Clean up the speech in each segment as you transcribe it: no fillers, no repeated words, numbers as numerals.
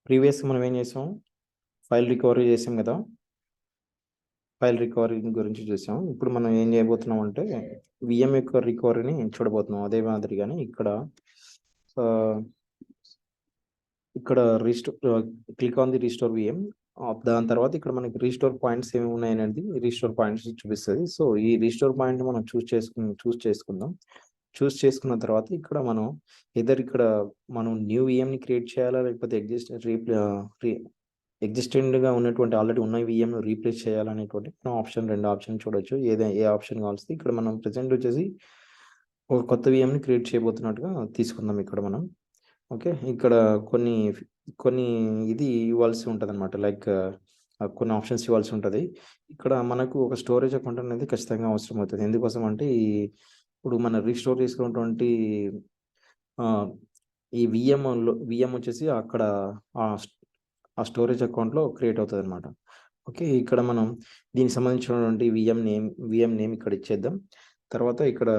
Previous మనం ఏం చేసాం, ఫైల్ రికవరీ చేసాం కదా. ఫైల్ రికవరీ గురించి చూసాం. ఇప్పుడు మనం ఏం చేయబోతున్నాం అంటే విఎం యొక్క రికవరీని చూడబోతున్నాం. అదే మాదిరిగానే ఇక్కడ click on the restore VM. దాని తర్వాత ఇక్కడ మనకి రీస్టోర్ పాయింట్స్ ఏమి ఉన్నాయనేది రీస్టోర్ పాయింట్స్ చూపిస్తుంది. సో ఈ రీస్టోర్ పాయింట్ మనం చూస్ చేసుకుందాం. చూస్ చేసుకున్న తర్వాత ఇక్కడ మనం న్యూ విఎంని క్రియేట్ చేయాలా, లేకపోతే ఎగ్జిస్టెంట్గా ఉన్నటువంటి ఆల్రెడీ ఉన్న విఎంను రీప్లేస్ చేయాలనేటువంటి రెండు ఆప్షన్ చూడొచ్చు. ఏ ఆప్షన్ కావాల్సి ఇక్కడ మనం ప్రెసెంట్ వచ్చేసి ఒక కొత్త విఎంని క్రియేట్ చేయబోతున్నట్టుగా తీసుకుందాం ఇక్కడ మనం. ఓకే, ఇక్కడ కొన్ని ఇది ఇవ్వాల్సి ఉంటుంది అనమాట. లైక్ కొన్ని ఆప్షన్స్ ఇవ్వాల్సి ఉంటుంది. ఇక్కడ మనకు ఒక స్టోరేజ్ అకౌంట్ అనేది ఖచ్చితంగా అవసరం అవుతుంది. ఎందుకోసం అంటే ఇప్పుడు మనం రీస్టోర్ చేసుకున్నటువంటి ఈ విఎం వచ్చేసి అక్కడ ఆ స్టోరేజ్ అకౌంట్లో క్రియేట్ అవుతుంది అనమాట. ఓకే, ఇక్కడ మనం దీనికి సంబంధించినటువంటి విఎం నేమ్ ఇక్కడ ఇచ్చేద్దాం. తర్వాత ఇక్కడ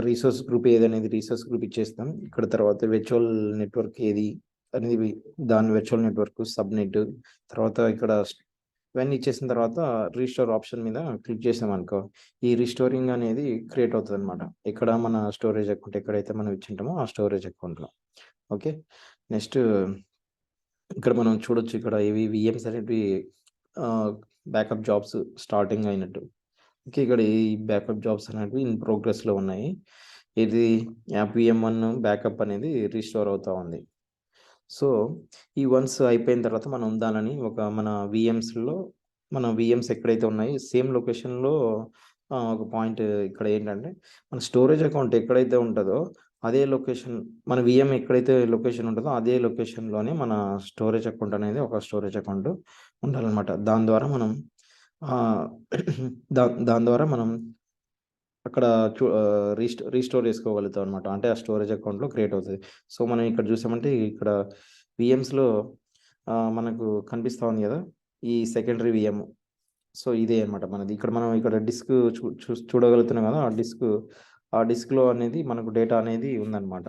రీసోర్స్ గ్రూప్ ఏదనేది రీసోర్స్ గ్రూప్ ఇచ్చేస్తాం. ఇక్కడ తర్వాత వర్చువల్ నెట్వర్క్ ఏది అనేది దాని వర్చువల్ నెట్వర్క్ సబ్నెట్. తర్వాత ఇక్కడ ఇవన్నీ ఇచ్చేసిన తర్వాత రీస్టోర్ ఆప్షన్ మీద క్లిక్ చేసాం అనుకో, ఈ రీస్టోరింగ్ అనేది క్రియేట్ అవుతుంది అనమాట. ఇక్కడ మన స్టోరేజ్ అకౌంట్ ఎక్కడైతే మనం ఇచ్చింటామో ఆ స్టోరేజ్ అకౌంట్లో. ఓకే, నెక్స్ట్ ఇక్కడ మనం చూడొచ్చు, ఇక్కడ ఇవి విఎంస్ అనేవి బ్యాకప్ జాబ్స్ స్టార్టింగ్ అయినట్టు. ఓకే, ఇక్కడ ఈ బ్యాకప్ జాబ్స్ అనేవి ఇన్ ప్రోగ్రెస్లో ఉన్నాయి. ఇది యాప్ విఎం1 బ్యాకప్ అనేది రీస్టోర్ అవుతా ఉంది. సో ఈ వన్స్ అయిపోయిన తర్వాత మనం దానిని మన విఎమ్స్ ఎక్కడైతే ఉన్నాయి సేమ్ లొకేషన్లో ఒక పాయింట్ ఇక్కడ ఏంటంటే మన స్టోరేజ్ అకౌంట్ ఎక్కడైతే ఉంటుందో అదే లొకేషన్, మన విఎం ఎక్కడైతే లొకేషన్ ఉంటుందో అదే లొకేషన్లోనే మన స్టోరేజ్ అకౌంట్ అనేది ఒక స్టోరేజ్ అకౌంట్ ఉండాలన్నమాట. దాని ద్వారా మనం అక్కడ రీస్టోర్ చేసుకోగలుగుతాం అనమాట. అంటే ఆ స్టోరేజ్ అకౌంట్లో క్రియేట్ అవుతుంది. సో మనం ఇక్కడ చూసామంటే ఇక్కడ విఎమ్స్లో మనకు కనిపిస్తూ ఉంది కదా ఈ సెకండరీ విఎం. సో ఇదే అనమాట మనది. మనం ఇక్కడ డిస్క్ చూడగలుగుతున్నాం కదా, ఆ డిస్క్లో అనేది మనకు డేటా అనేది ఉందన్నమాట.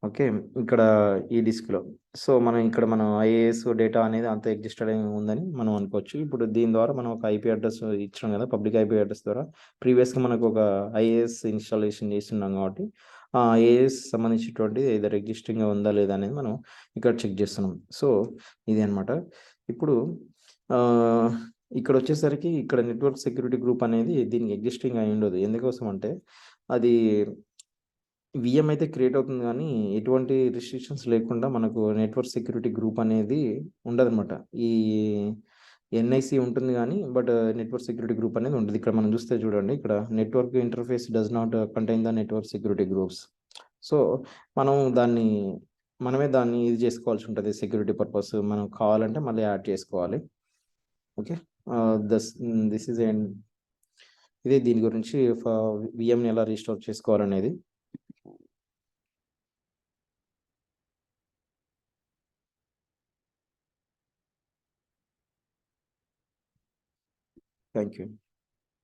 ఓకే, ఇక్కడ ఈ డిస్క్లో. సో మనం ఐఏఎస్ డేటా అనేది అంత ఎగ్జిస్టెడ్ ఉందని మనం అనుకోవచ్చు. ఇప్పుడు దీని ద్వారా మనం ఒక ఐపీ అడ్రస్ ఇచ్చినాం కదా, పబ్లిక్ ఐపీ అడ్రస్ ద్వారా ప్రీవియస్గా మనకు ఒక ఐఏఎస్ ఇన్స్టాలేషన్ చేస్తున్నాం కాబట్టి ఆ ఐఏఎస్ సంబంధించినటువంటి ఏదో ఎగ్జిస్టింగ్గా ఉందా లేదా అనేది మనం ఇక్కడ చెక్ చేస్తున్నాం. సో ఇది అనమాట. ఇప్పుడు ఇక్కడ వచ్చేసరికి ఇక్కడ నెట్వర్క్ సెక్యూరిటీ గ్రూప్ అనేది దీనికి ఎగ్జిస్టింగ్ అయి ఉండదు. ఎందుకోసం అంటే అది విఎం అయితే క్రియేట్ అవుతుంది కానీ ఎటువంటి రిస్ట్రిక్షన్స్ లేకుండా మనకు నెట్వర్క్ సెక్యూరిటీ గ్రూప్ అనేది ఉండదన్నమాట. ఈ ఎన్ఐసి ఉంటుంది కానీ బట్ నెట్వర్క్ సెక్యూరిటీ గ్రూప్ అనేది ఉంటుంది. ఇక్కడ మనం చూస్తే చూడండి, ఇక్కడ network interface does not contain the network security groups. So మనమే దాన్ని ఇది చేసుకోవాల్సి ఉంటుంది. సెక్యూరిటీ పర్పస్ మనం కావాలంటే మళ్ళీ యాడ్ చేసుకోవాలి. ఓకే, దిస్ ఈజ్ ఇదే దీని గురించి విఎంని ఎలా రీస్టోర్ చేసుకోవాలనేది. Thank you.